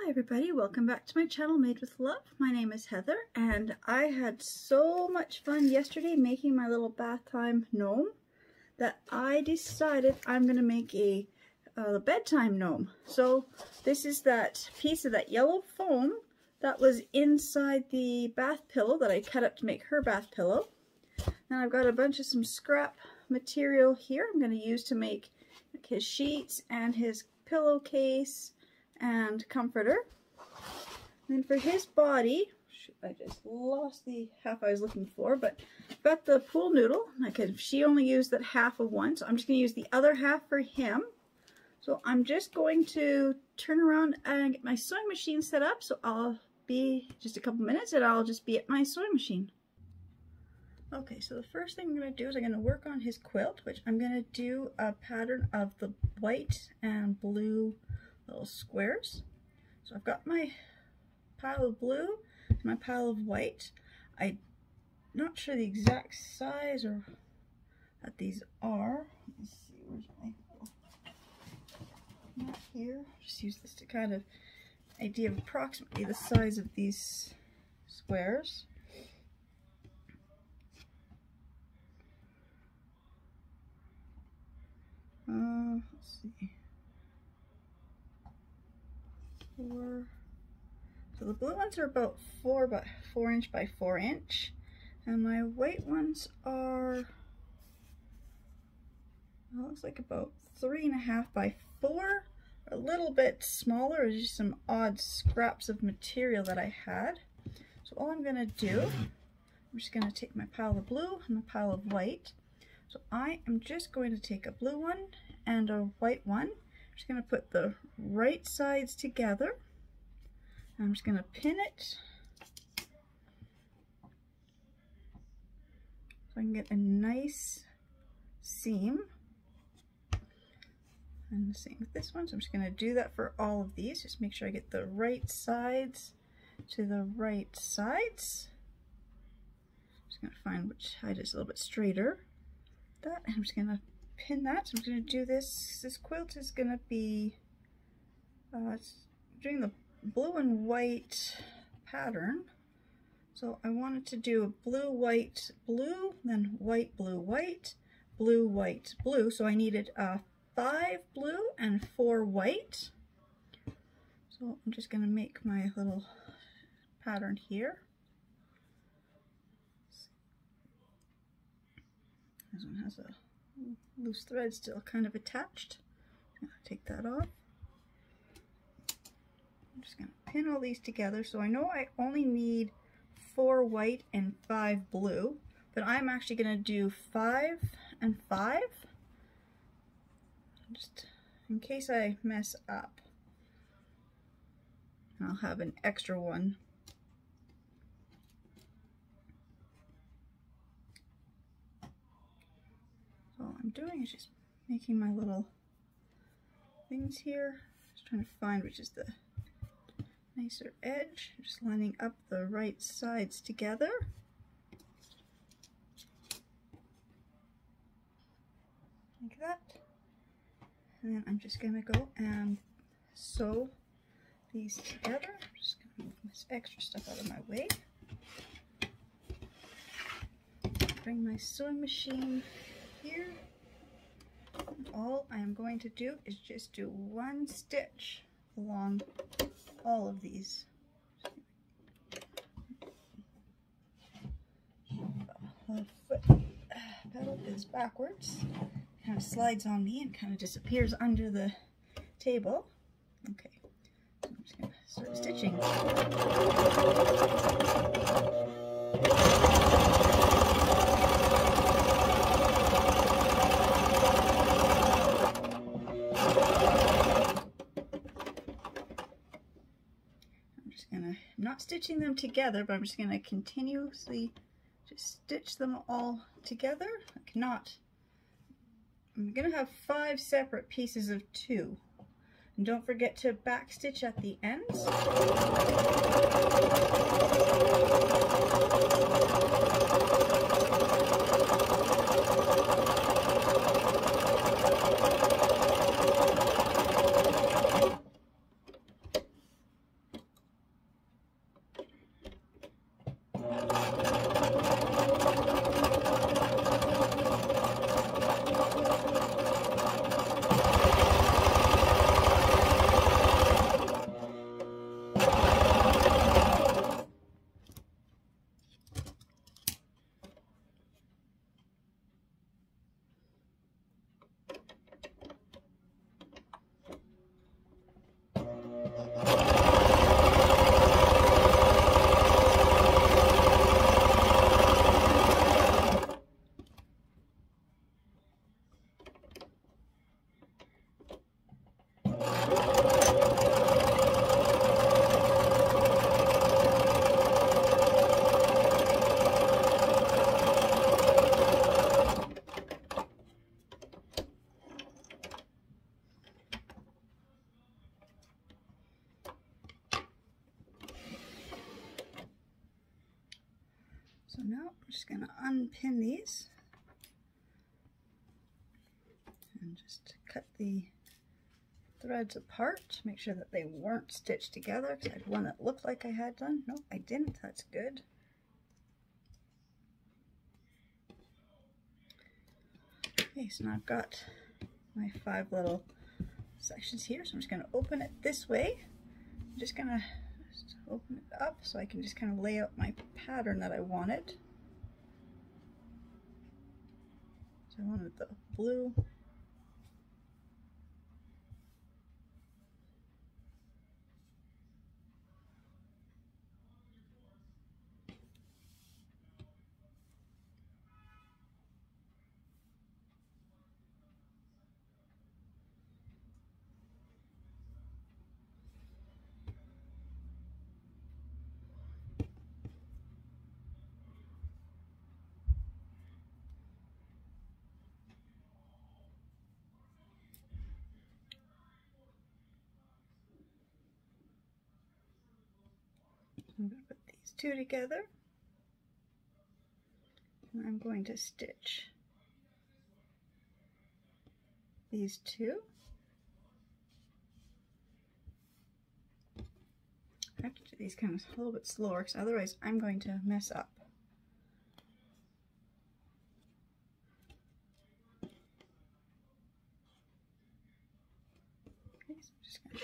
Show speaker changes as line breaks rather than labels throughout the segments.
Hi everybody, welcome back to my channel Made with Love. My name is Heather and I had so much fun yesterday making my little bath time gnome that I decided I'm going to make a bedtime gnome. So this is that piece of that yellow foam that was inside the bath pillow that I cut up to make her bath pillow. And I've got a bunch of some scrap material here I'm going to use to make his sheets and his pillowcase and comforter. And then for his body, I just lost the half I was looking for, but I've got the pool noodle. She only used that half of one, so I'm just going to use the other half for him. So I'm just going to turn around and get my sewing machine set up, so I'll be just a couple minutes and I'll just be at my sewing machine. Okay, so the first thing I'm going to do is I'm going to work on his quilt, which I'm going to do a pattern of the white and blue little squares. So I've got my pile of blue and my pile of white. I'm not sure the exact size or that these are. Let's see, where's my not here. Just use this to kind of idea of approximately the size of these squares. Let's see. So the blue ones are about 4 inch by 4 inch, and my white ones are, well, looks like about 3.5 by 4, a little bit smaller. There's just some odd scraps of material that I had. So all I'm going to do, I'm just going to take my pile of blue and my pile of white. So I am just going to take a blue one and a white one. I'm just going to put the right sides together. I'm just going to pin it so I can get a nice seam. And the same with this one. So I'm just going to do that for all of these. Just make sure I get the right sides to the right sides. Just going to find which side is a little bit straighter. That, and I'm just going to pin that. So I'm going to do this. This quilt is going to be doing the blue and white pattern. So I wanted to do a blue, white, blue, then white, blue, white, blue, white, blue. So I needed 5 blue and 4 white. So I'm just going to make my little pattern here. This one has a loose thread still kind of attached. I'm going to take that off. I'm just going to pin all these together. So I know I only need 4 white and 5 blue, but I'm actually going to do 5 and 5, just in case I mess up. I'll have an extra one. So all I'm doing is just making my little things here. Just trying to find which is the nicer edge. Just lining up the right sides together. Like that. And then I'm just going to go and sew these together. I'm just going to move this extra stuff out of my way. Bring my sewing machine here. And all I am going to do is just do 1 stitch along all of these. The foot pedal is backwards, kind of slides on me and kind of disappears under the table. Okay, so I'm just going to start stitching. I'm not stitching them together, but I'm just going to continuously just stitch them all together. I'm going to have 5 separate pieces of 2. And don't forget to back stitch at the ends. now I'm just going to unpin these and just cut the threads apart to make sure that they weren't stitched together, because I had one that looked like I had done. No, I didn't. That's good. Okay, so now I've got my 5 little sections here, so I'm just going to open it this way. I'm just going to open it up so I can just kind of lay out my pattern that I wanted. So I wanted the blue, I'm going to put these two together, and I'm going to stitch these two. I have to do these kind of a little bit slower, because otherwise I'm going to mess up. Okay, so I'm just going to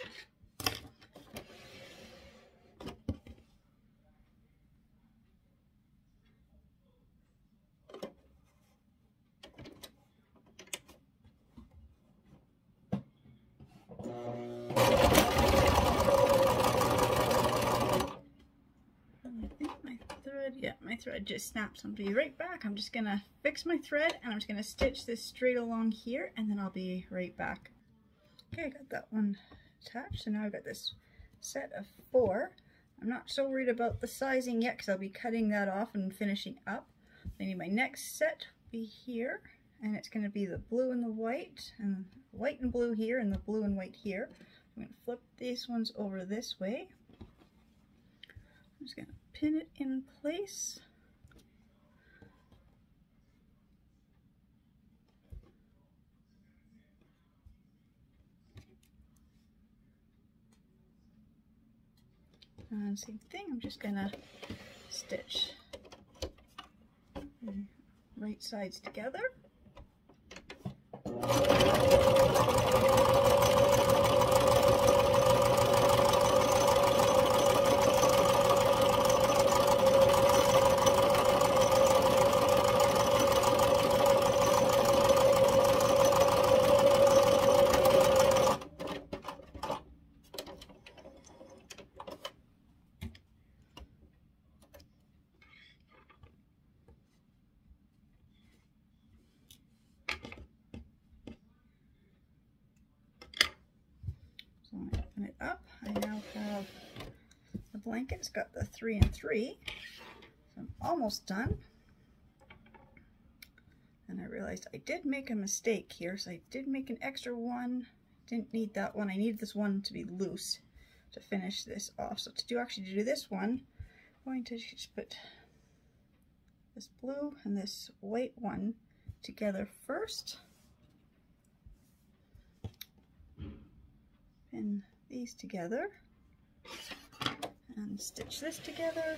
my thread just snapped, so I'll be right back. I'm just gonna fix my thread and I'm just gonna stitch this straight along here, and then I'll be right back. Okay, I got that one attached, so now I've got this set of 4. I'm not so worried about the sizing yet because I'll be cutting that off and finishing up. I need my next set be here, and it's going to be the blue and the white and blue here, and the blue and white here. I'm going to flip these ones over this way. I'm just going to pin it in place. And same thing, I'm just going to stitch the right sides together. So when I open it up, I now have the blanket. It's got the 3 and 3. So I'm almost done. And I realized I did make a mistake here, so I did make an extra one. Didn't need that one. I need this one to be loose to finish this off. So to do this one, I'm going to just put this blue and this white one together first. Pin these together and stitch this together.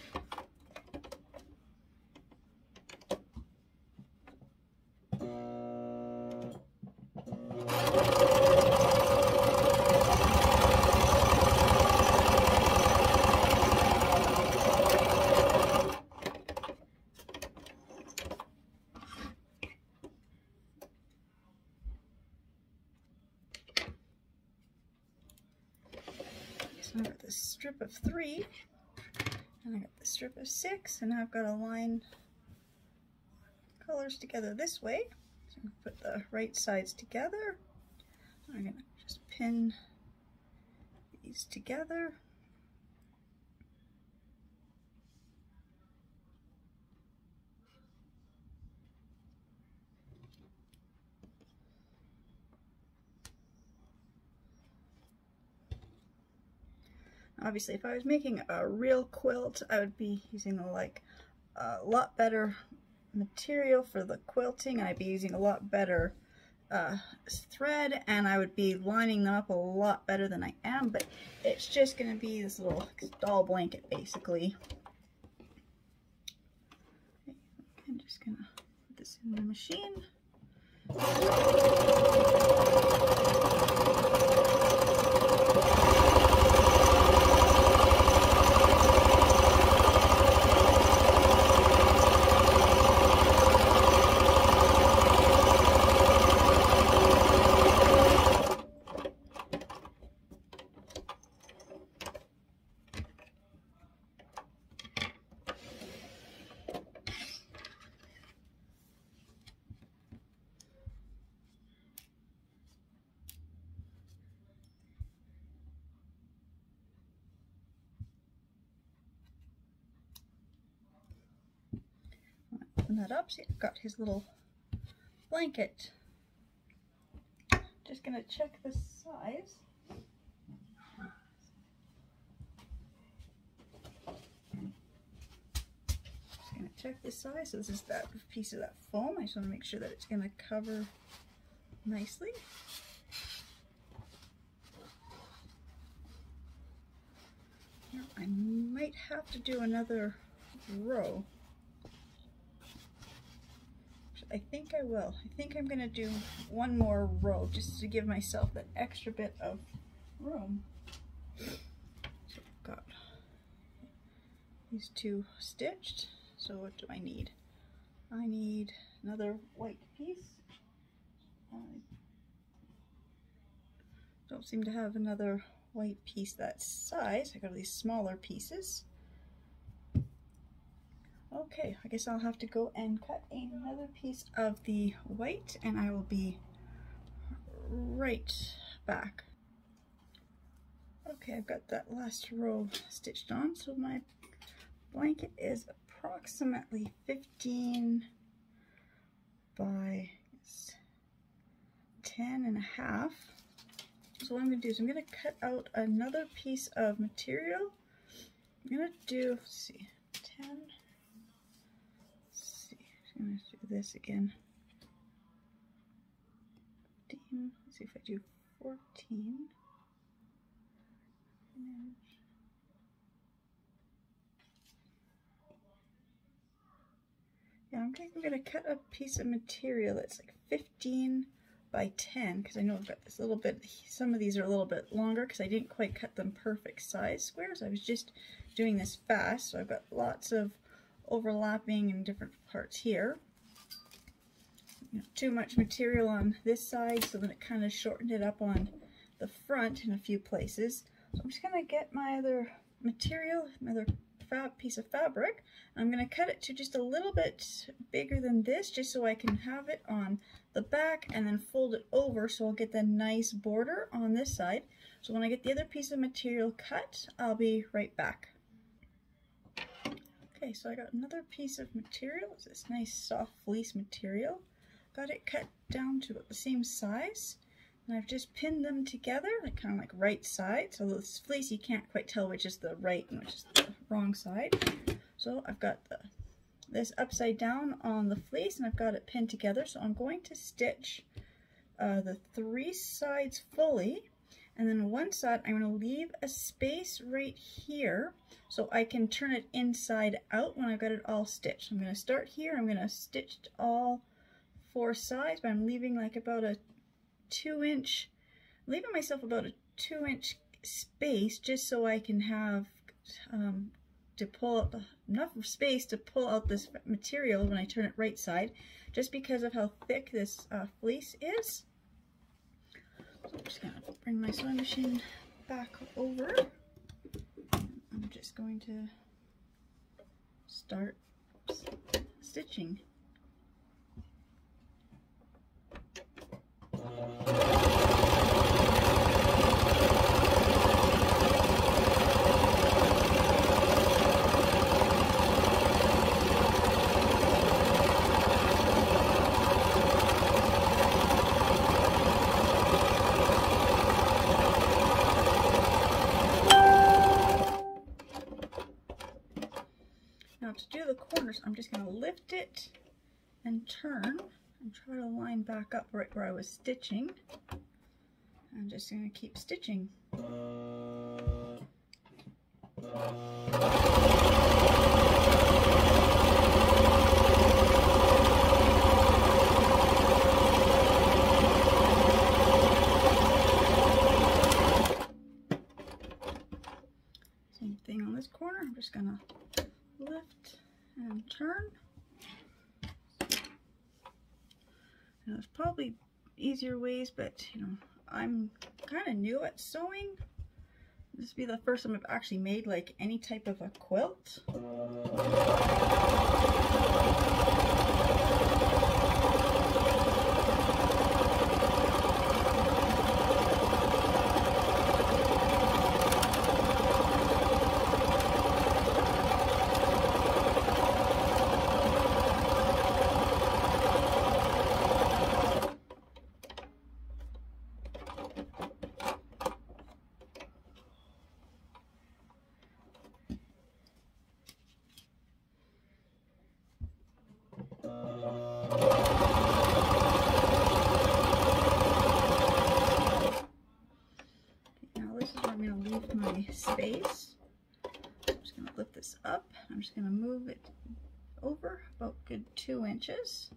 So I've got this strip of 3, and I got the strip of 6, and now I've got to line colors together this way. So I'm going to put the right sides together. I'm going to just pin these together. Obviously, if I was making a real quilt, I would be using like a lot better material for the quilting, and I'd be using a lot better thread, and I would be lining them up a lot better than I am, but it's just going to be this little doll blanket basically. Okay, I'm just going to put this in the machine. Open that up. See, I've got his little blanket. Just gonna check the size. Just gonna check the size. So this is that piece of that foam. I just want to make sure that it's gonna cover nicely. Now, I might have to do another row. I think I will. I think I'm going to do one more row just to give myself that extra bit of room. So I've got these two stitched. So what do I need? I need another white piece. I don't seem to have another white piece that size. I got these smaller pieces. Okay, I guess I'll have to go and cut another piece of the white, and I will be right back. Okay, I've got that last row stitched on, so my blanket is approximately 15 by 10 and a half. So what I'm going to do is I'm going to cut out another piece of material. I'm going to do, let's see, 10. I'm going to do this again. 15. Let's see if I do 14. Yeah, I'm going to cut a piece of material that's like 15 by 10 because I know I've got this little bit, some of these are a little bit longer because I didn't quite cut them perfect size squares. I was just doing this fast, so I've got lots of overlapping in different parts here. Too much material on this side, so then it kind of shortened it up on the front in a few places. So I'm just going to get my other material, my other piece of fabric. I'm going to cut it to just a little bit bigger than this, just so I can have it on the back and then fold it over so I'll get the nice border on this side. So when I get the other piece of material cut, I'll be right back. Okay, so I got another piece of material. It's this nice soft fleece material. Got it cut down to about the same size. And I've just pinned them together, like kind of like right sides. So this fleece, you can't quite tell which is the right and which is the wrong side. So I've got this upside down on the fleece, and I've got it pinned together. So I'm going to stitch the 3 sides fully. And then one side, I'm going to leave a space right here so I can turn it inside out when I've got it all stitched. I'm going to start here. I'm going to stitch all 4 sides, but I'm leaving like about a 2-inch, leaving myself about a 2-inch space just so I can have to pull out enough space to pull out this material when I turn it right side, just because of how thick this fleece is. So I'm just going to bring my sewing machine back over. I'm just going to start stitching. to do the corners, I'm just going to lift it and turn and try to line back up right where I was stitching. I'm just going to keep stitching. Same thing on this corner. I'm just going to lift and turn. Now, there's probably easier ways, but you know, I'm kind of new at sewing. This will be the first time I've actually made like any type of a quilt. My space. I'm just going to lift this up. I'm just going to move it over about good 2 inches.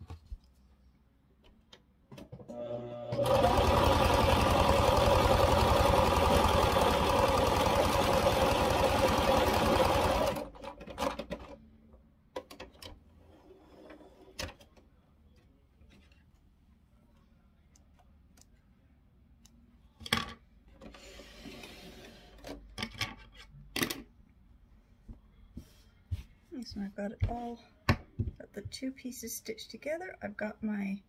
So I've got it all, got the 2 pieces stitched together. I've got my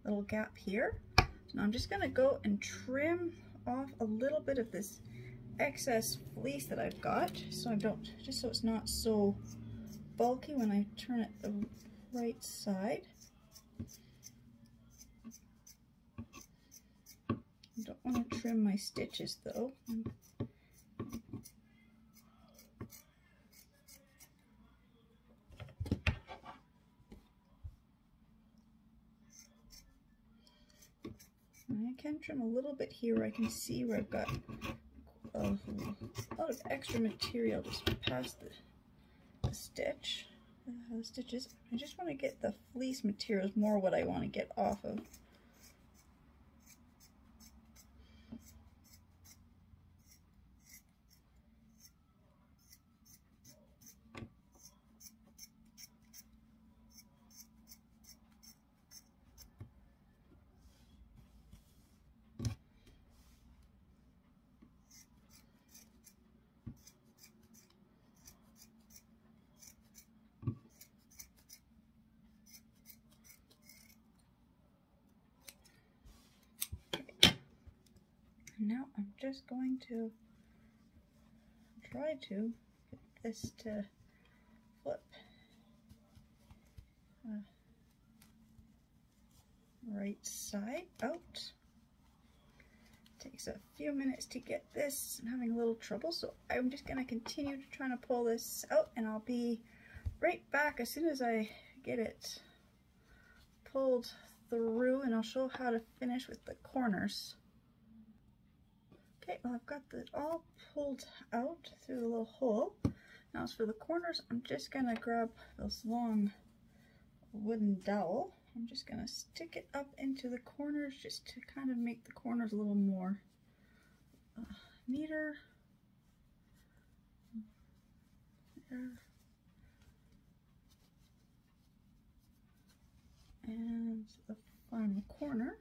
little gap here. So now I'm just going to go and trim off a little bit of this excess fleece that I've got, so I don't, just so it's not so bulky when I turn it the right side. I don't want to trim my stitches though. I can trim a little bit here where I can see where I've got a lot of extra material just past the stitch, the stitches. I just want to get the fleece materials more what I want to get off of. Now I'm just going to try to get this to flip right side out. Takes a few minutes to get this. I'm having a little trouble, so I'm just going to continue to try to pull this out, and I'll be right back as soon as I get it pulled through, and I'll show how to finish with the corners. Okay, well, I've got it all pulled out through the little hole. Now as for the corners, I'm just going to grab this long wooden dowel. I'm just going to stick it up into the corners just to kind of make the corners a little more neater. There. And the final corner.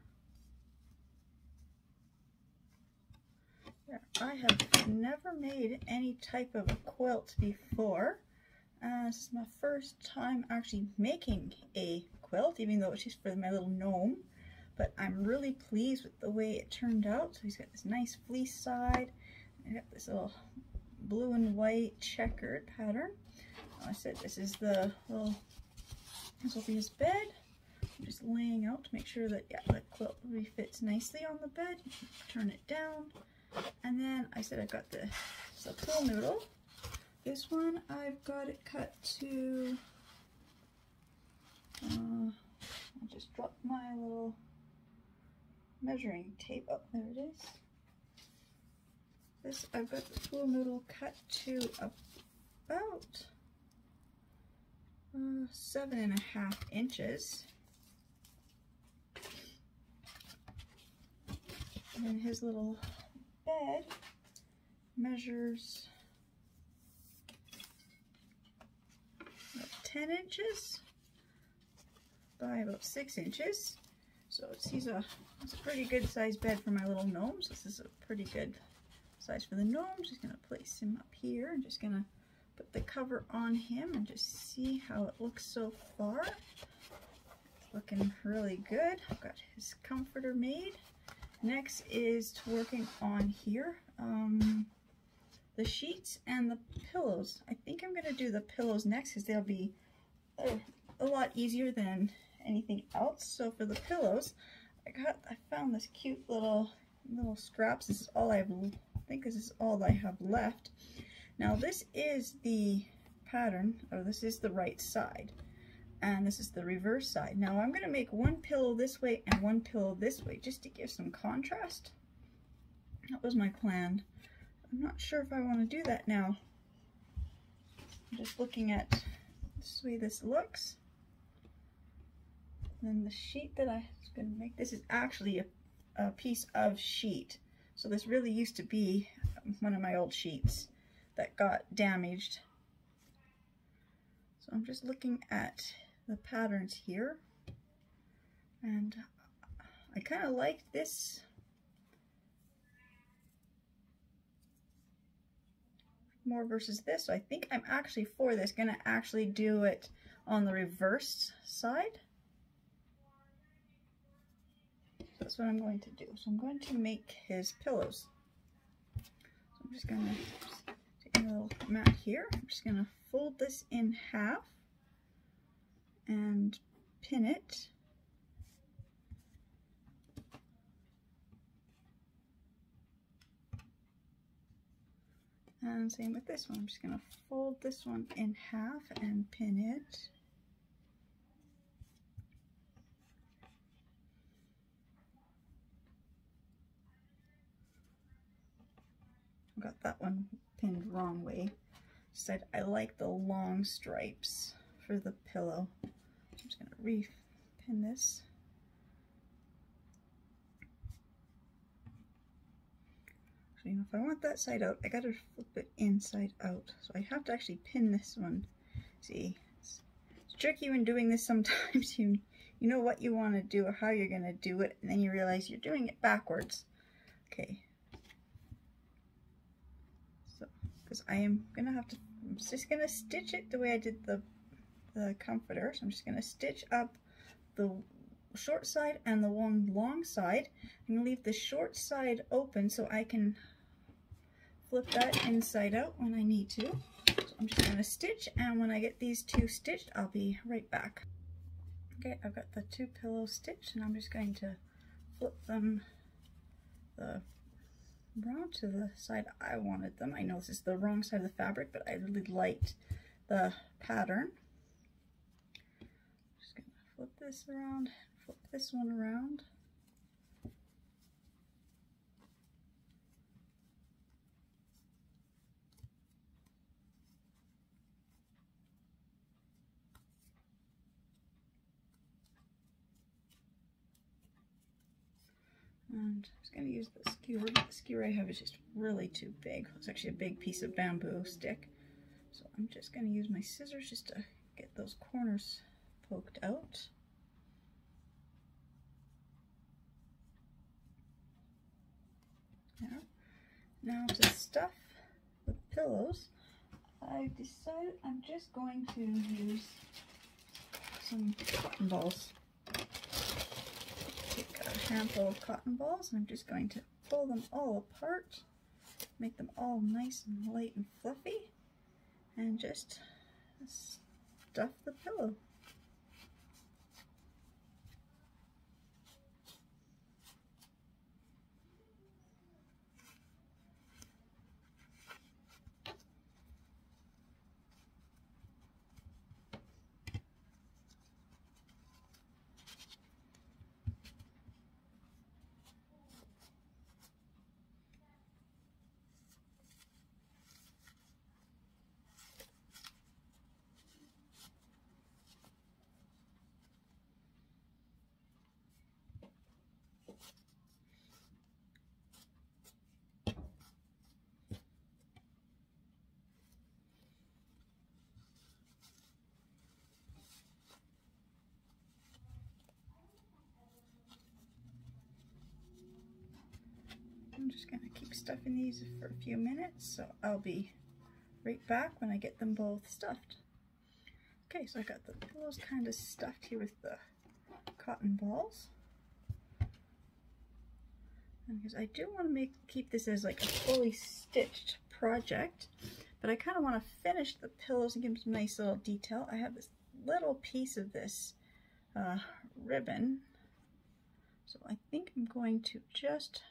I have never made any type of a quilt before. This is my first time actually making a quilt, even though it's just for my little gnome. But I'm really pleased with the way it turned out. So he's got this nice fleece side. I got this little blue and white checkered pattern. I said this is the little, this will be his bed. I'm just laying out to make sure that, yeah, the quilt really fits nicely on the bed. Turn it down. And then I said I've got the pool noodle. This one I've got it cut to, I just dropped my little measuring tape. Oh, there it is. This, I've got the pool noodle cut to about 7.5 inches. And then his little bed measures about 10 inches by about 6 inches. So it's a pretty good sized bed for my little gnomes. This is a pretty good size for the gnomes. Just gonna place him up here. I'm just gonna put the cover on him and just see how it looks so far. It's looking really good. I've got his comforter made. Next is working on here, the sheets and the pillows. I think I'm gonna do the pillows next because they'll be a lot easier than anything else. So for the pillows, I found this cute little scraps. This is all I think this is all I have left. Now this is the pattern, or this is the right side, and this is the reverse side. Now I'm going to make one pillow this way and one pillow this way just to give some contrast. That was my plan. I'm not sure if I want to do that now. I'm just looking at this way this looks. And then the sheet that I was going to make, this is actually a piece of sheet. So this really used to be one of my old sheets that got damaged. So I'm just looking at the patterns here, and I kind of like this more versus this, so I think I'm actually for this gonna actually do it on the reverse side. So that's what I'm going to do. So I'm going to make his pillows. So I'm just gonna take a little mat here. I'm just gonna fold this in half and pin it. And same with this one. I'm just going to fold this one in half and pin it. I got that one pinned wrong way. Said I like the long stripes for the pillow. I'm just going to re-pin this. So, you know, if I want that side out, I got to flip it inside out. So I have to actually pin this one. See, it's tricky when doing this sometimes. You know what you want to do or how you're going to do it, and then you realize you're doing it backwards. Okay. So, because I am going to have to, I'm just going to stitch it the way I did the comforter. So I'm just going to stitch up the short side and the one long side. I'm going to leave the short side open so I can flip that inside out when I need to. So I'm just going to stitch, and when I get these two stitched, I'll be right back. Okay, I've got the two pillows stitched, and I'm just going to flip them around to the side I wanted them. I know this is the wrong side of the fabric, but I really liked the pattern. Just going to flip this around, flip this one around. And I'm just going to use the skewer. The skewer I have is just really too big. It's actually a big piece of bamboo stick. So I'm just going to use my scissors just to get those corners poked out. Now to stuff the pillows, I've decided I'm just going to use some cotton balls. Take a handful of cotton balls, and I'm just going to pull them all apart, make them all nice and light and fluffy, and just stuff the pillow. I'm just going to keep stuffing these for a few minutes, so I'll be right back when I get them both stuffed. Okay, so I got the pillows kind of stuffed here with the cotton balls. And because I do want to keep this as like a fully stitched project, but I kind of want to finish the pillows and give them some nice little detail. I have this little piece of this ribbon, so I think I'm going to just,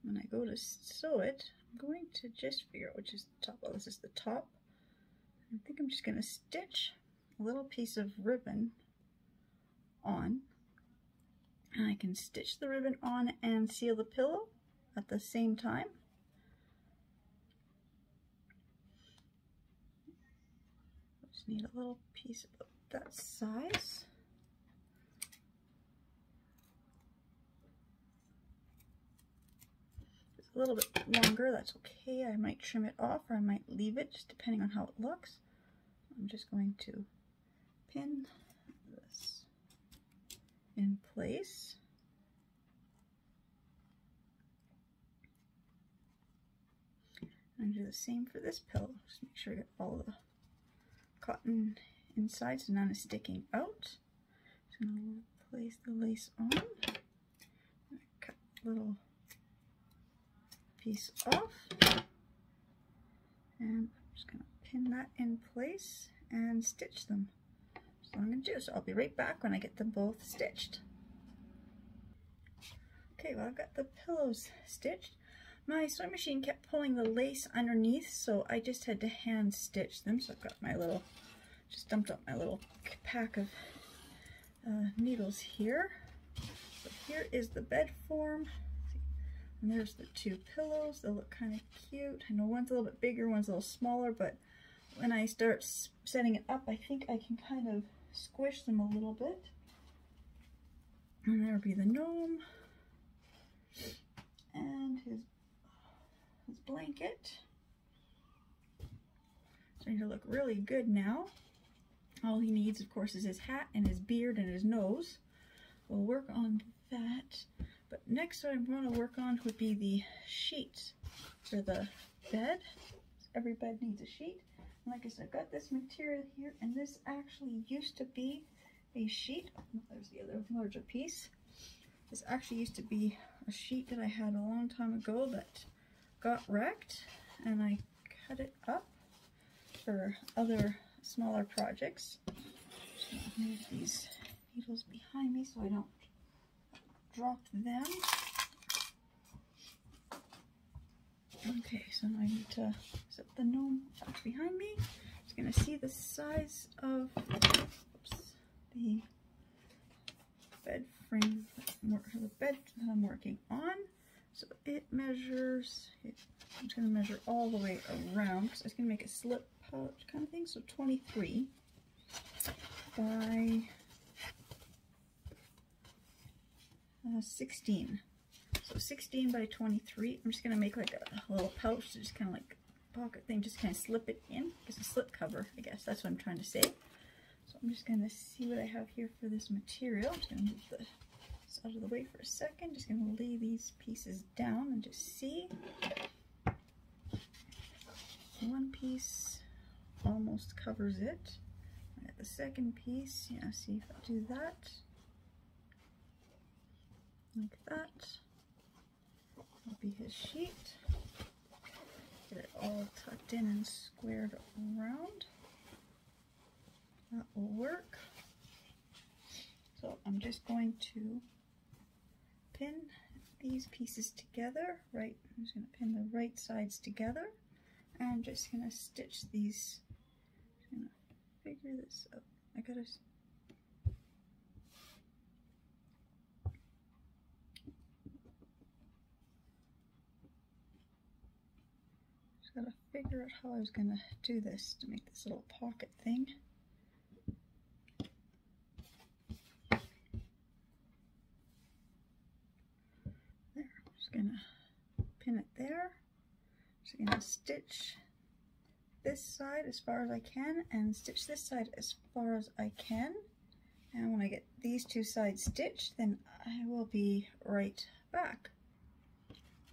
when I go to sew it, I'm going to just figure out which is the top. Oh, this is the top. I think I'm just going to stitch a little piece of ribbon on, and I can stitch the ribbon on and seal the pillow at the same time. Just need a little piece about that size. It's a little bit longer, that's okay. I might trim it off or I might leave it, just depending on how it looks. I'm just going to pin this in place. And do the same for this pillow. Just make sure I get all the cotton inside so none is sticking out. Just going to place the lace on. Cut a little piece off. And I'm just going to pin that in place and stitch them. That's what I'm going to do. So I'll be right back when I get them both stitched. Okay, well I've got the pillows stitched. My sewing machine kept pulling the lace underneath, so I just had to hand stitch them. So I've got my little, just dumped up my little pack of needles here. So here is the bed form, and there's the two pillows. They look kind of cute. I know one's a little bit bigger, one's a little smaller, but when I start setting it up, I think I can kind of squish them a little bit. And there will be the gnome and his blanket. Starting to look really good now. All he needs, of course, is his hat and his beard and his nose. We'll work on that. But next what I'm going to work on would be the sheet for the bed. Every bed needs a sheet. And like I said, I've got this material here, and this actually used to be a sheet. Oh, there's the other larger piece. This actually used to be a sheet that I had a long time ago that got wrecked, and I cut it up for other smaller projects. Just gonna move these needles behind me so I don't drop them. Okay, so now I need to set the gnome back behind me. Just gonna see the size of the bed frame, the bed that I'm working on. So it measures, I'm just going to measure all the way around because I was going to make a slip pouch kind of thing. So 23 by 16. So 16 by 23. I'm just going to make like a little pouch, just kind of like a pocket thing, just kind of slip it in. It's a slip cover, I guess. That's what I'm trying to say. So I'm just going to see what I have here for this material. I'm just going to move this out of the way for a second. Just going to lay these pieces down and just see. One piece almost covers it. I got the second piece. Yeah, see if I do that. Like that. That'll be his sheet. Get it all tucked in and squared around. That will work. So I'm just going to pin these pieces together, right? I'm just going to pin the right sides together, and I'm just going to stitch these. I'm going to figure this out. I gotta. Just gotta figure out how I was going to do this to make this little pocket thing. Gonna pin it there. Just gonna stitch this side as far as I can and stitch this side as far as I can. And when I get these two sides stitched, then I will be right back.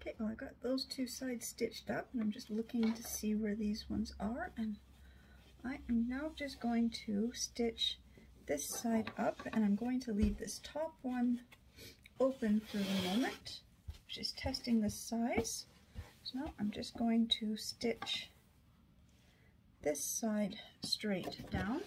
Okay, well I got those two sides stitched up and I'm just looking to see where these ones are, and I am now just going to stitch this side up, and I'm going to leave this top one open for the moment, just testing the size. So now I'm just going to stitch this side straight down.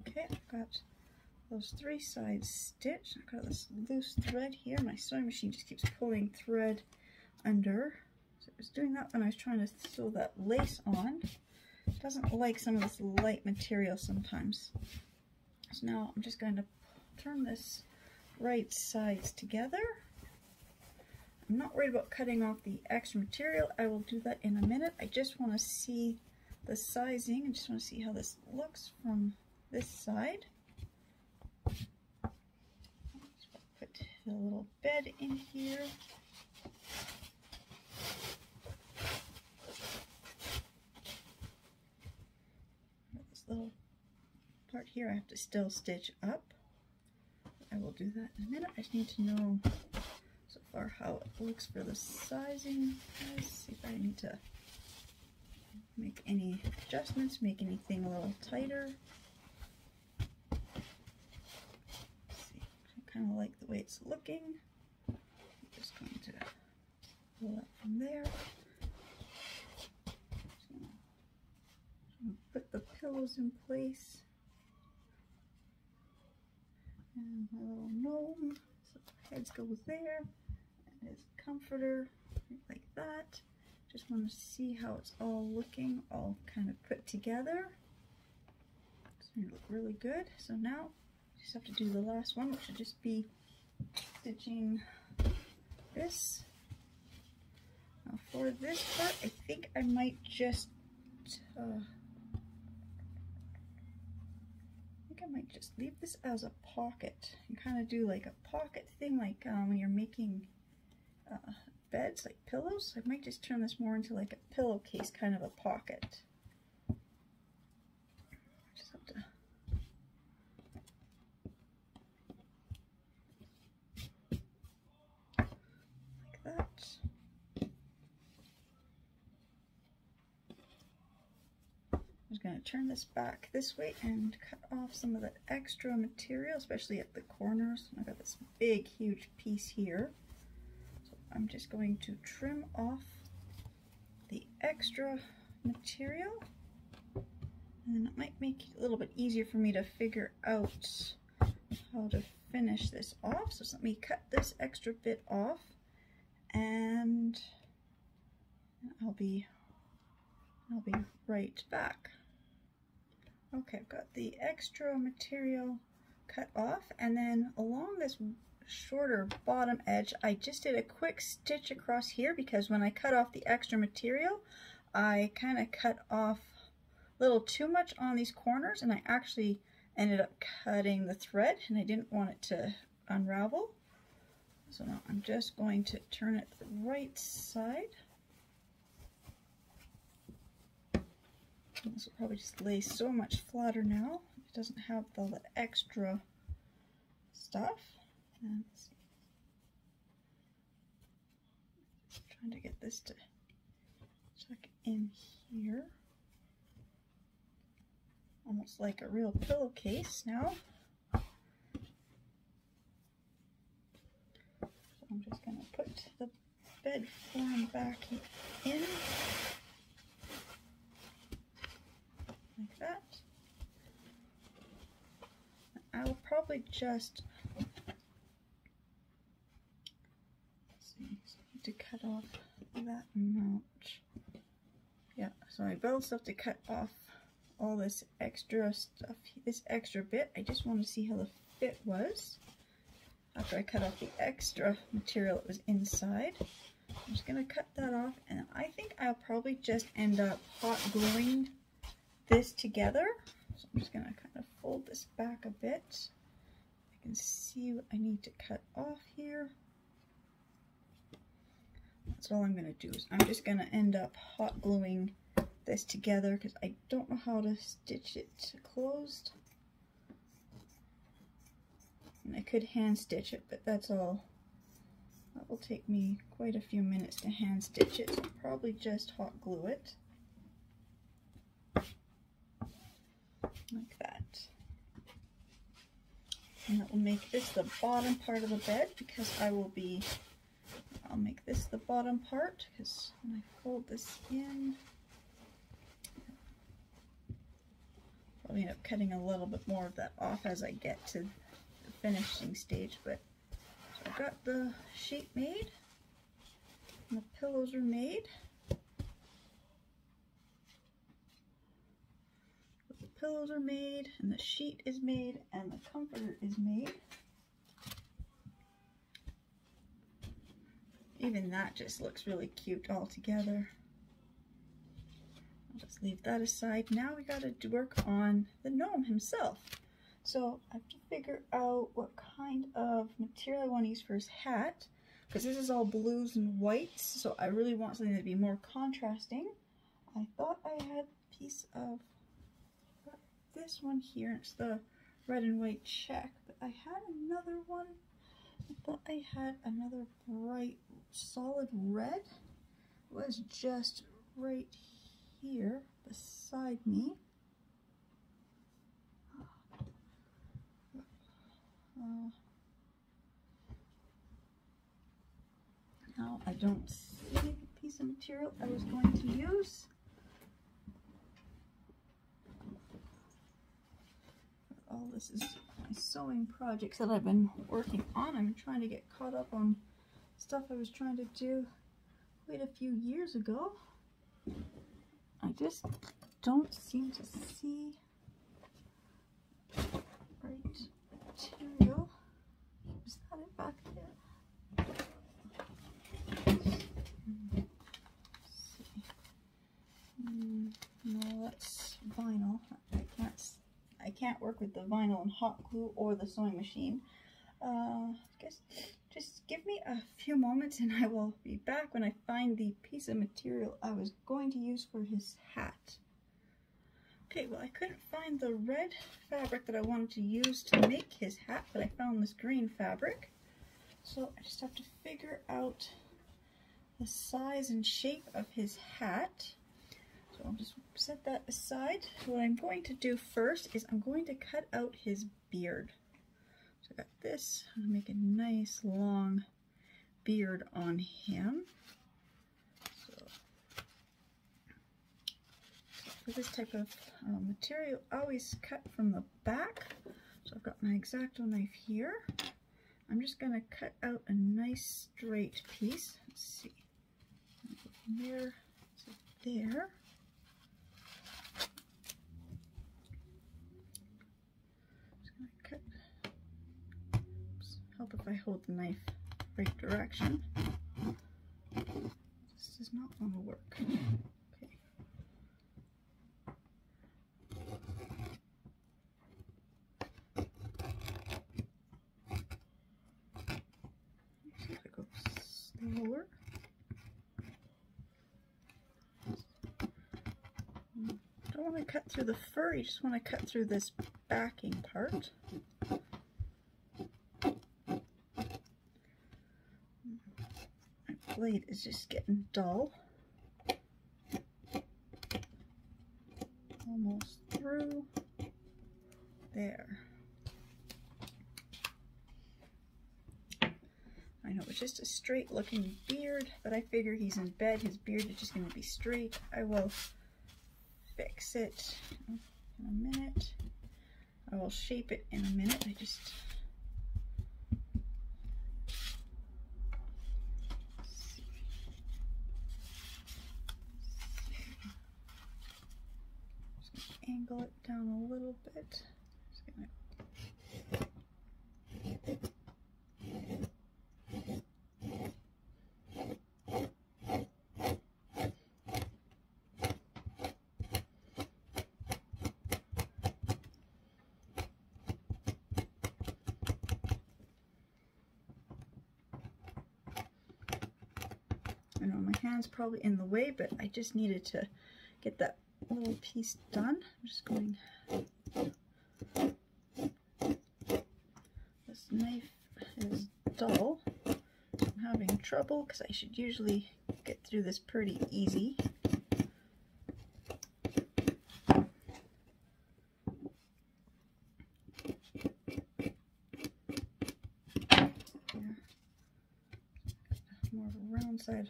Okay, I've got those three sides stitched. I've got this loose thread here. My sewing machine just keeps pulling thread under. So I was doing that when I was trying to sew that lace on. It doesn't like some of this light material sometimes. So now I'm just going to turn this right sides together. I'm not worried about cutting off the extra material. I will do that in a minute. I just want to see the sizing. I just want to see how this looks from this side. Put a little bed in here. This little part here I have to still stitch up. I will do that in a minute. I just need to know so far how it looks for the sizing. Let's see if I need to make any adjustments, make anything a little tighter. Kind of like the way it's looking. I'm just going to pull that from there. So put the pillows in place. And my little gnome, so the heads go there. And his comforter, like that. Just want to see how it's all looking, all kind of put together. It's going to look really good. So now just have to do the last one, which should just be stitching this. Now for this part, I think I might just leave this as a pocket and kind of do like a pocket thing, like when you're making beds, like pillows. I might just turn this more into like a pillowcase kind of a pocket. Just have to that. I'm just going to turn this back this way and cut off some of that extra material, especially at the corners. I've got this big, huge piece here. So I'm just going to trim off the extra material, and it might make it a little bit easier for me to figure out how to finish this off. So let me cut this extra bit off, and I'll be right back. Okay, I've got the extra material cut off, and then along this shorter bottom edge, I just did a quick stitch across here because when I cut off the extra material, I kind of cut off a little too much on these corners, and I actually ended up cutting the thread, and I didn't want it to unravel. So now I'm just going to turn it to the right side. This will probably just lay so much flatter now. It doesn't have all the extra stuff. And let's see. Just trying to get this to tuck in here. Almost like a real pillowcase now. So I'm just going to put the bed form back in. Like that. I'll probably just off that amount. Yeah, so I also have to cut off all this extra stuff, this extra bit. I just want to see how the fit was after I cut off the extra material that was inside. I'm just going to cut that off, and I think I'll probably just end up hot gluing this together. So I'm just going to kind of fold this back a bit. I can see what I need to cut off here. That's all I'm going to do is I'm just going to end up hot gluing this together because I don't know how to stitch it closed. And I could hand stitch it, but that's all. That will take me quite a few minutes to hand stitch it, so I'll probably just hot glue it. Like that. And that will make this the bottom part of the bed because I'll make this the bottom part because when I fold this in, probably end up cutting a little bit more of that off as I get to the finishing stage, but so I've got the sheet made, and the pillows are made. The pillows are made, and the sheet is made, and the comforter is made. Even that just looks really cute all together. I'll just leave that aside. Now we got to work on the gnome himself. So I have to figure out what kind of material I want to use for his hat, because this is all blues and whites, so I really want something to be more contrasting. I thought I had a piece of this one here. It's the red and white check, but I had another one. I thought I had another bright solid red. It was just right here beside me. Now I don't see the piece of material I was going to use. All this is my sewing projects that I've been working on. I'm trying to get caught up on stuff I was trying to do quite a few years ago. I just don't seem to see right material. Is that it back there? No, that's vinyl. I can't work with the vinyl and hot glue or the sewing machine. I guess just give me a few moments and I will be back when I find the piece of material I was going to use for his hat. Okay, well I couldn't find the red fabric that I wanted to use to make his hat, but I found this green fabric. So I just have to figure out the size and shape of his hat. So I'll just set that aside. What I'm going to do first is I'm going to cut out his beard. So I got this, I'm going to make a nice long beard on him. So for this type of material, I always cut from the back. So I've got my X-Acto knife here. I'm just going to cut out a nice straight piece. Let's see. From there to there. Help if I hold the knife right direction. This does not want to work. Okay. See if I go slower. Don't want to cut through the fur, you just want to cut through this backing part. Blade is just getting dull. Almost through there. I know it's just a straight looking beard, but I figure he's in bed, his beard is just going to be straight. I will fix it in a minute. I will shape it in a minute. angle it down a little bit. Just gonna... I know my hand's probably in the way, but I just needed to get that little piece done. I'm just going... This knife is dull. I'm having trouble because I should usually get through this pretty easy. More of a round side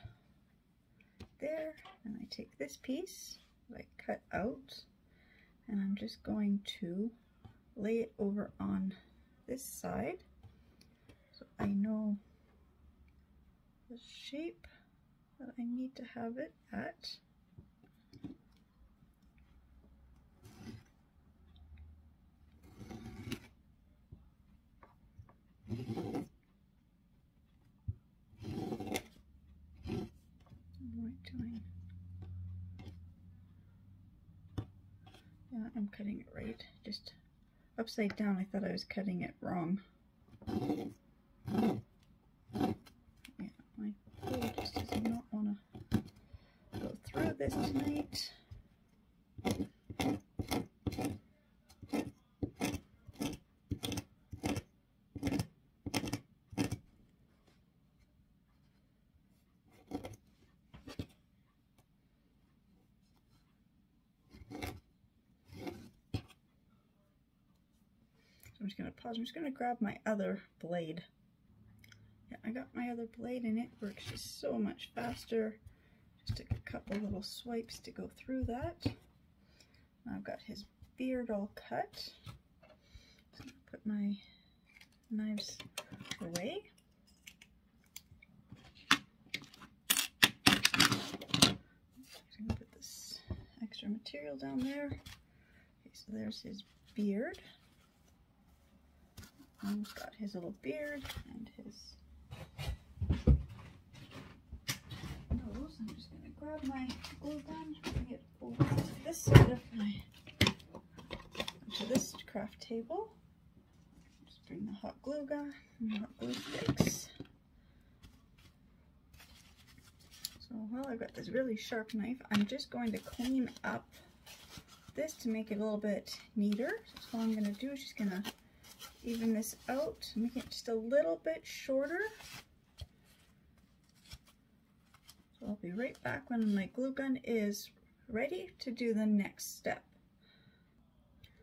there, and I take this piece that I cut out and I'm just going to lay it over on this side so I know the shape that I need to have it at. Yeah, I'm cutting it right. Just upside down, I thought I was cutting it wrong. Yeah, my tool just does not want to go through this tonight. I'm just going to pause. I'm just going to grab my other blade. Yeah, I got my other blade and it works just so much faster. Just took a couple little swipes to go through that. Now I've got his beard all cut. So I'm going to put my knives away. I'm going to put this extra material down there. Okay, so there's his beard. He's got his little beard and his nose. I'm just going to grab my glue gun, bring it over to this side of this craft table. Just bring the hot glue gun and hot glue sticks. So while I've got this really sharp knife, I'm just going to clean up this to make it a little bit neater. So all I'm going to do is just going to even this out, make it just a little bit shorter. So I'll be right back when my glue gun is ready to do the next step.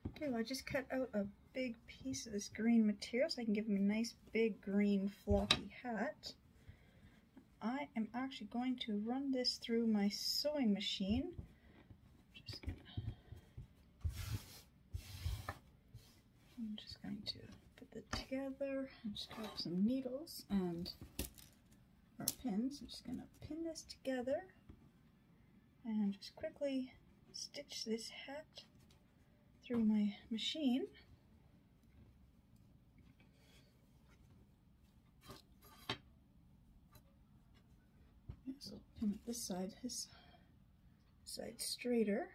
Okay, well I just cut out a big piece of this green material so I can give him a nice big green floppy hat. I am actually going to run this through my sewing machine. I'm just going to put it together and just grab some needles and our pins. I'm just going to pin this together and just quickly stitch this hat through my machine. So pin it this side, his side straighter.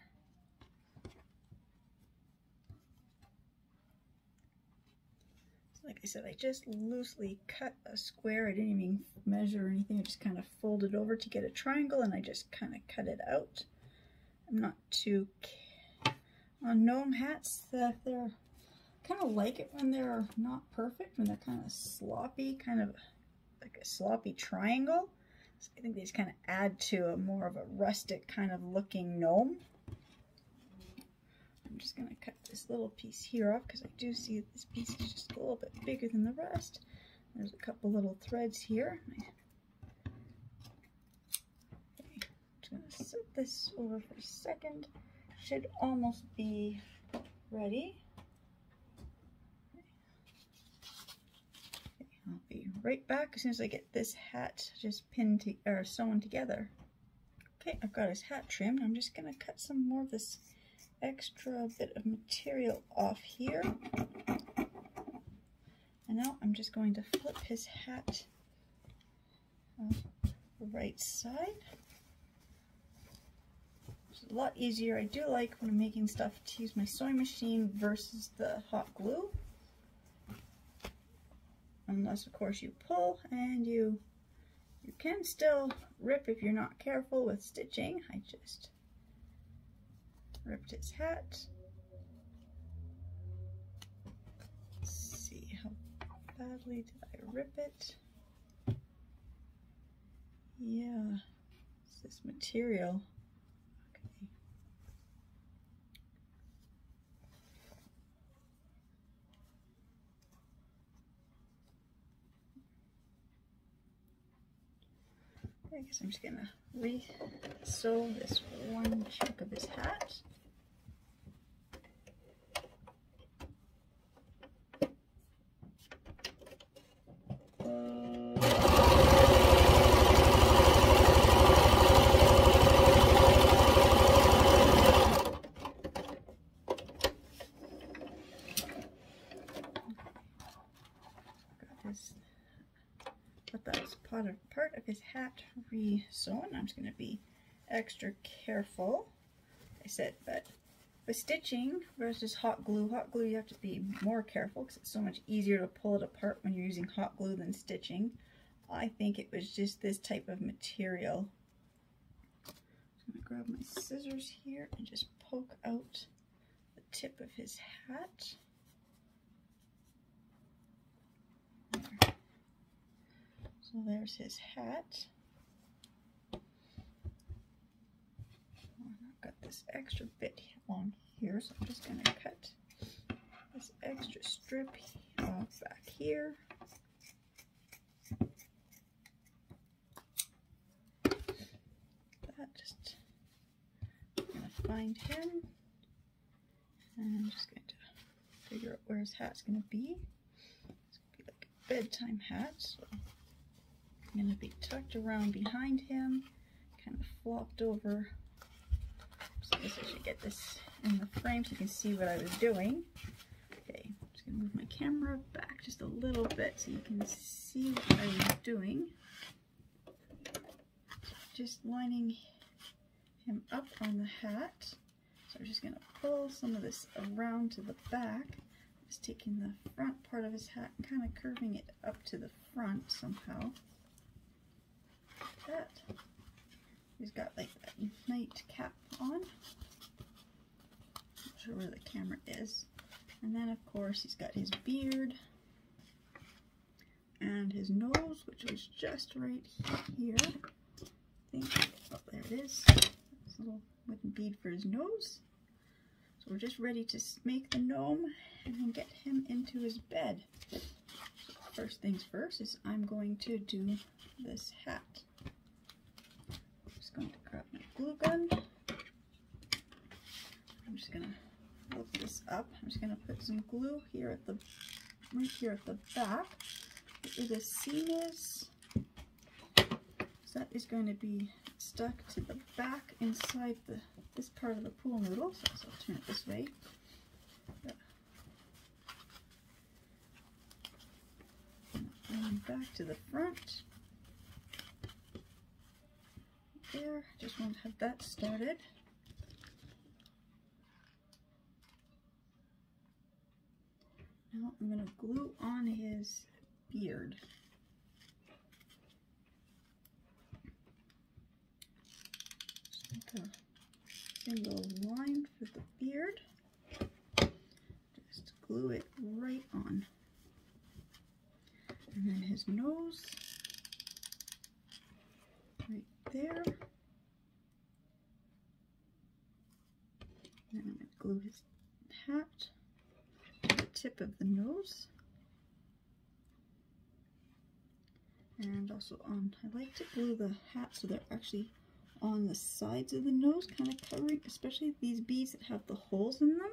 Like I said, I just loosely cut a square. I didn't even measure or anything. I just kind of folded over to get a triangle and I just kind of cut it out. I'm not too... On gnome hats, they're kind of like it when they're not perfect, when they're kind of sloppy, kind of like a sloppy triangle. So I think they just kind of add to a more of a rustic kind of looking gnome. I'm just going to cut this little piece here off because I do see that this piece is just a little bit bigger than the rest. There's a couple little threads here. Okay, I'm just going to set this over for a second. Should almost be ready. Okay, I'll be right back as soon as I get this hat just pinned to, or sewn together. Okay, I've got his hat trimmed. I'm just going to cut some more of this extra bit of material off here. And now I'm just going to flip his hat the right side. It's a lot easier. I do like when I'm making stuff to use my sewing machine versus the hot glue. Unless of course you pull, and you can still rip if you're not careful with stitching. I just ripped his hat. Let's see, how badly did I rip it? Yeah, it's this material. Okay. I guess I'm just gonna re-sew this one chunk of his hat. But that's part of his hat re-sewn. I'm just going to be extra careful. I said, but with stitching versus hot glue you have to be more careful because it's so much easier to pull it apart when you're using hot glue than stitching. I think it was just this type of material. I'm going to grab my scissors here and just poke out the tip of his hat. There. So there's his hat. I've got this extra bit on here, so I'm just going to cut this extra strip off back here. That just, I'm going to find him, and I'm just going to figure out where his hat's going to be. It's going to be like a bedtime hat, so I'm going to be tucked around behind him, kind of flopped over. So I guess I should get this in the frame so you can see what I was doing. Okay, I'm just going to move my camera back just a little bit so you can see what I was doing. Just lining him up on the hat. So I'm just going to pull some of this around to the back. Just taking the front part of his hat and kind of curving it up to the front somehow. That. He's got like that night cap on. Not sure where the camera is. And then of course he's got his beard and his nose, which was just right here. I think. Oh, there it is. This little wooden bead for his nose. So we're just ready to make the gnome and then get him into his bed. So first things first is I'm going to do this hat. Going to grab my glue gun. I'm just going to look this up. I'm just going to put some glue here at the right here at the back where the seam is. So that is going to be stuck to the back inside this part of the pool noodle. So I'll turn it this way. And back to the front. There, just want to have that started. Now I'm going to glue on his beard. Just make a single line for the beard. Just glue it right on. And then his nose. Right there. And I'm going to glue his hat to the tip of the nose. And also I like to glue the hat so they're actually on the sides of the nose, kind of covering, especially these beads that have the holes in them.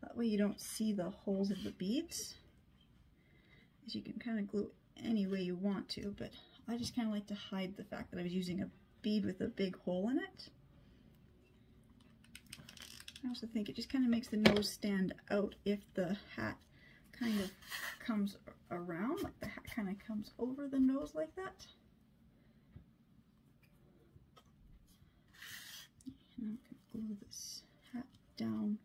That way you don't see the holes of the beads. As you can kind of glue any way you want to, but I just kind of like to hide the fact that I was using a bead with a big hole in it. I also think it just kind of makes the nose stand out if the hat kind of comes around, like the hat kind of comes over the nose like that. And I'm going to glue this hat down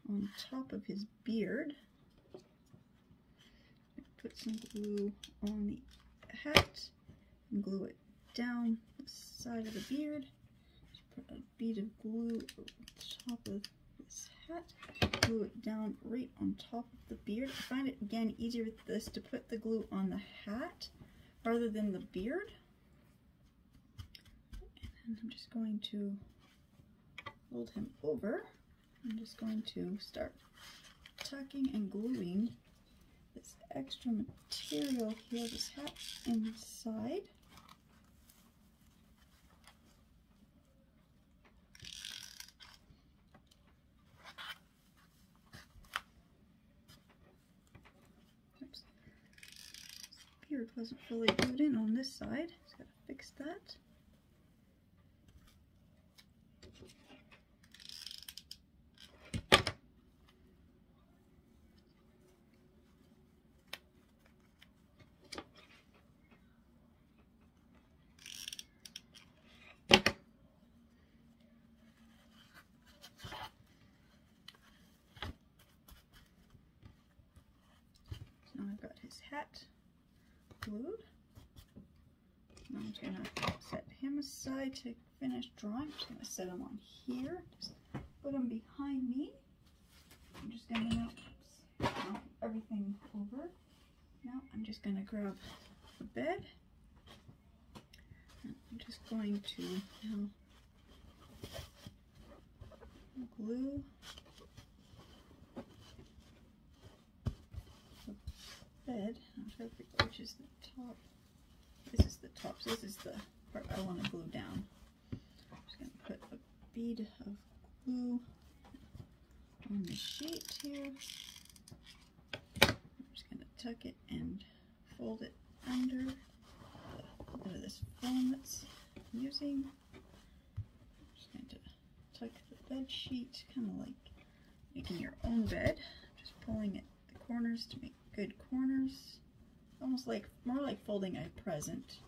on top of his beard. Put some glue on the hat and glue it down the side of the beard. Just put a bead of glue over the top of this hat, glue it down right on top of the beard. I find it again easier with this to put the glue on the hat rather than the beard. And I'm just going to fold him over. I'm just going to start tucking and gluing this extra material here, this hat inside. Oops. This beard wasn't fully glued in on this side. Just gotta fix that. Now I've got his hat glued. Now I'm just going to set him aside to finish drawing. I'm just going to set him on here. Just put him behind me. I'm just going to mount everything over. Now I'm just going to grab the bed. And I'm just going to now glue bed. I'm trying to figure which is the top. This is the top, so this is the part I want to glue down. I'm just going to put a bead of glue on the sheet here. I'm just going to tuck it and fold it under a bit of this foam that's I'm using. I'm just going to tuck the bed sheet, kind of like making your own bed. Just pulling at the corners to make good corners, almost like more like folding a present.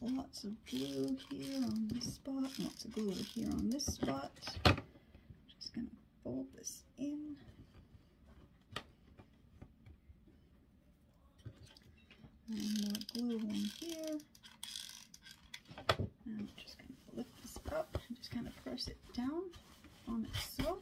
Lots of glue here on this spot, lots of glue over here on this spot. Just gonna fold this in. And more glue on here. And I'm just gonna lift this up and just kind of press it down on itself.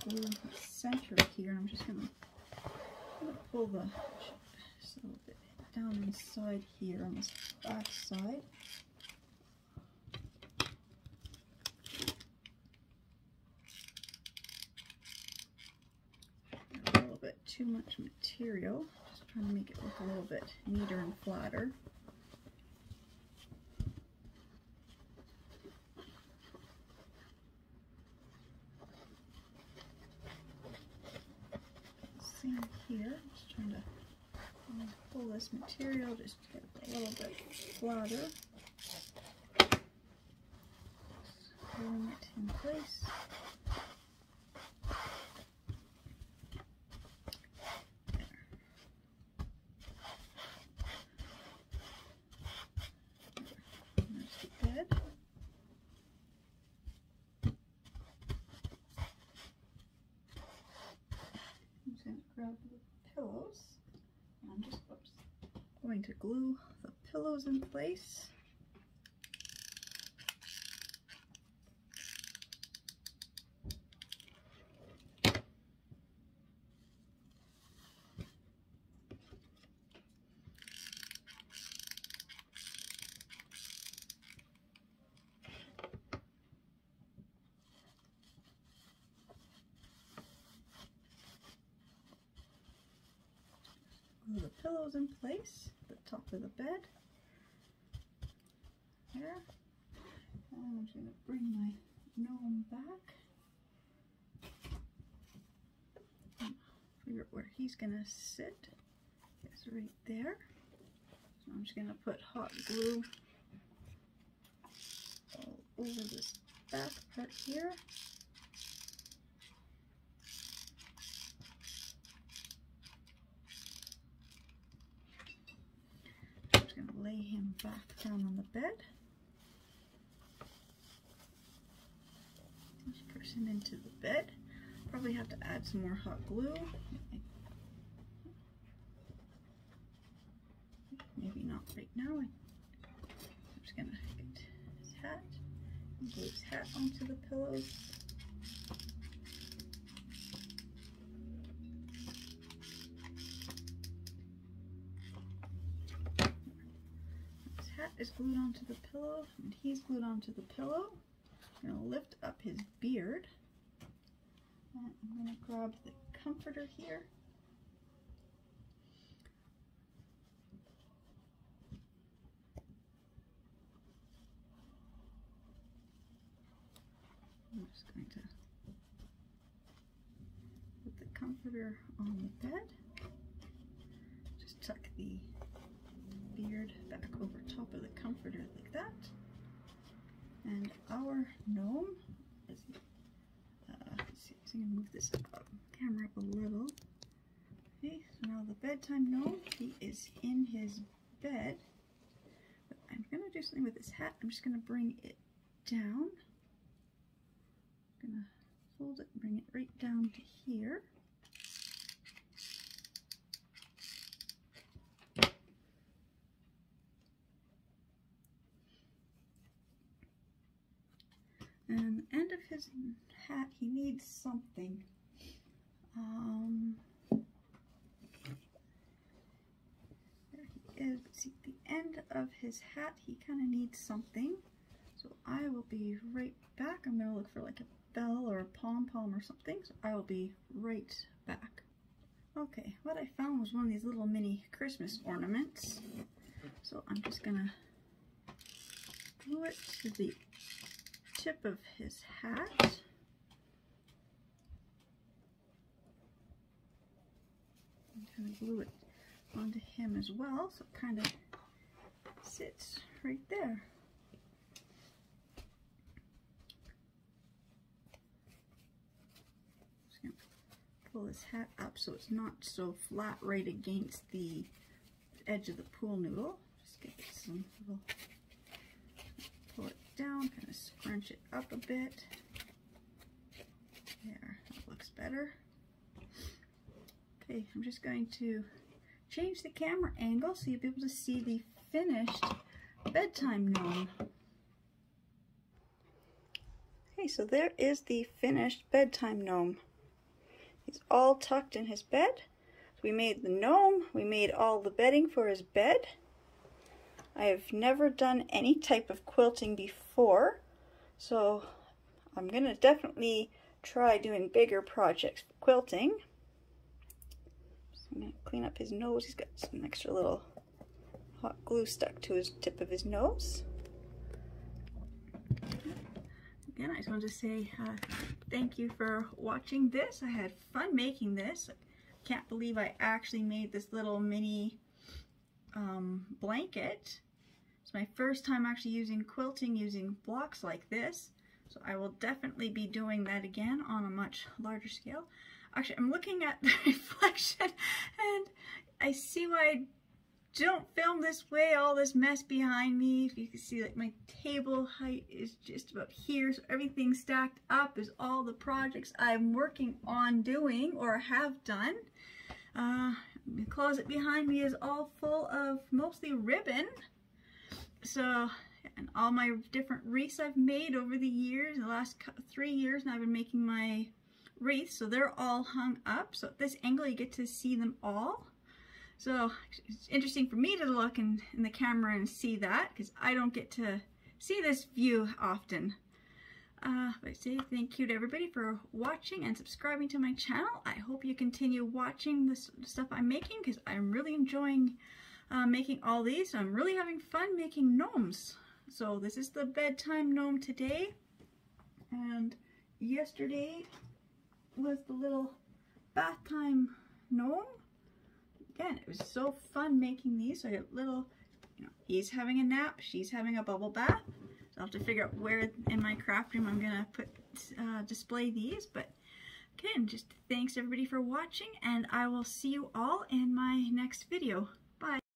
Glue the center here. I'm just gonna pull the just a little bit down inside here on this back side. A little bit too much material. Just trying to make it look a little bit neater and flatter. Here, just trying to pull this material just to get it a little bit flatter. Holding it in place. There's the bed. I'm just going to grab the pillows. I'm just going to glue the pillows in place. glue the pillows in place at the top of the bed. There. And I'm just going to bring my gnome back. Figure out where he's going to sit. It's right there. So I'm just going to put hot glue all over this back part here. I'm just going to lay him back down on the bed. Just push him into the bed. Probably have to add some more hot glue. Maybe not right now. I'm just gonna get his hat and glue his hat onto the pillows. His hat is glued onto the pillow and he's glued onto the pillow. I'm gonna lift up his beard. And I'm going to grab the comforter here. I'm just going to put the comforter on the bed. Just tuck the beard back over top of the comforter like that. And our gnome is I'm going to move this camera up a little. Okay, so now the bedtime gnome, he is in his bed. But I'm going to do something with his hat. I'm just going to bring it down. I'm going to fold it and bring it right down to here. And the end of his hat, he needs something. There he is. See, at the end of his hat, he kind of needs something. So I will be right back. I'm going to look for like a bell or a pom-pom or something. So I will be right back. Okay, what I found was one of these little mini Christmas ornaments. So I'm just going to glue it to the tip of his hat. I'm going to glue it onto him as well, so it kind of sits right there. Just going to pull his hat up so it's not so flat right against the edge of the pool noodle. Just give it some little, pull it down, kind of scrunch it up a bit. There, that looks better. Okay, I'm just going to change the camera angle so you'll be able to see the finished bedtime gnome. Okay, so there is the finished bedtime gnome. He's all tucked in his bed. So we made the gnome, we made all the bedding for his bed. I have never done any type of quilting before, so I'm going to definitely try doing bigger projects for quilting. So I'm going to clean up his nose. He's got some extra little hot glue stuck to his tip of his nose. Again, I just wanted to say thank you for watching this. I had fun making this. I can't believe I actually made this little mini blanket. It's my first time actually using quilting using blocks like this, so I will definitely be doing that again on a much larger scale. Actually, I'm looking at the reflection and I see why I don't film this way, all this mess behind me. If you can see, like, my table height is just about here, so everything stacked up is all the projects I'm working on doing or have done. The closet behind me is all full of mostly ribbon. So, and all my different wreaths I've made over the years, the last 3 years, and I've been making my wreaths, so they're all hung up. So at this angle you get to see them all. So it's interesting for me to look in the camera and see that, because I don't get to see this view often. I say thank you to everybody for watching and subscribing to my channel. I hope you continue watching this stuff I'm making because I'm really enjoying making all these. I'm really having fun making gnomes. So this is the bedtime gnome today, and yesterday was the little bath time gnome. Again, it was so fun making these. So I have little, he's having a nap, she's having a bubble bath. So I'll have to figure out where in my craft room I'm gonna put display these. But again, just thanks everybody for watching, and I will see you all in my next video. Bye.